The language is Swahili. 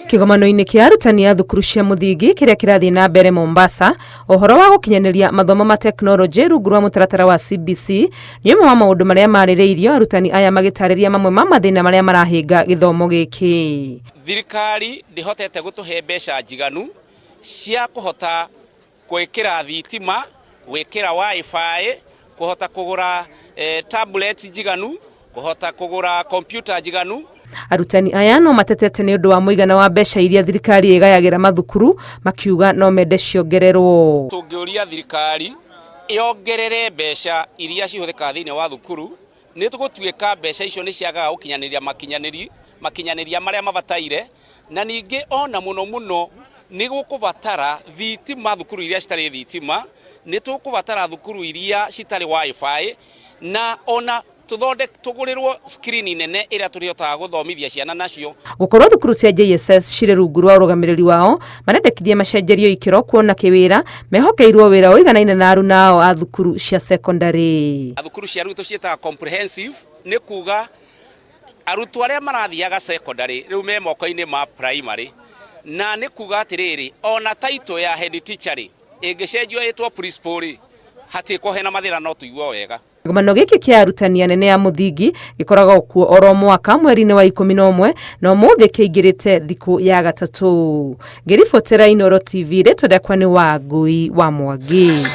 Kigomano-inĩ kĩa arutani a thukuru cia mũthingi kiria kirathii na mbere Mombasa, ohoro wa gukinyaniria mathomo ma teknoloji rungu rwa mutaratara wa CBC ni ũmwe wa maũndũ marĩa marĩrĩirio, arutani aya magĩtarĩria mamwe ma mathĩna marĩa marahinga gĩthomo gĩkĩ. Thirikari ndihotete gutuhe mbeca njiganu cia kuhota gwĩkĩra thitima, gwĩkĩra wifi, kuhota kugura tablets njiganu, kuhota kugura computer njiganu. Arutani aya no matetete ni ũndũ wa mũigana wa mbeca iria thirikari ĩgayagĩra mathukuru, makiuga no mende ciongererwo. Tũngĩũria thirikari ĩongerere mbeca iria cihũthĩka thĩinĩ wa thukuru, nĩ tũgũtuĩka mbeca icio nĩ ciagaga gũkinyanĩria makinyanĩria marĩa mabataire, na ningĩ ona mũno nĩ gũkũbatara thitima thukuru iria citarĩ thitima, nĩ tũkũbatara thukuru iria citarĩ wifi, na ona tugurirwo screen nene ira turihotaga guthomithia ciana nacio. Gukorwo thukuru cia JSS cire rungu rwa urugamiriri wao marendekithia macenjerio ikiro kuona kiwira mehokeirwo wira uiganaine na aruna ao a thukuru cia secondary. Thukuru cia ruto cietaga comprehensive ni kuga arutwo aria marathiaga secondary riu me moko-ini ma primary, na ni kuga atiriri ona title ya head teacher ingicenjio yetwo principal hatiko hena mathira no tuigwo wega. Kigomano gĩkĩ kĩa arutani anene a mũthingi gĩkoragwo kuo oro mwaka mweri-inĩ wa 11 na ũmũthĩ kĩingĩrĩte thikũ ya gatatũ. Ngĩribotera Inooro TV, rĩtwa rĩakwa nĩ Wangui wa Mwangi.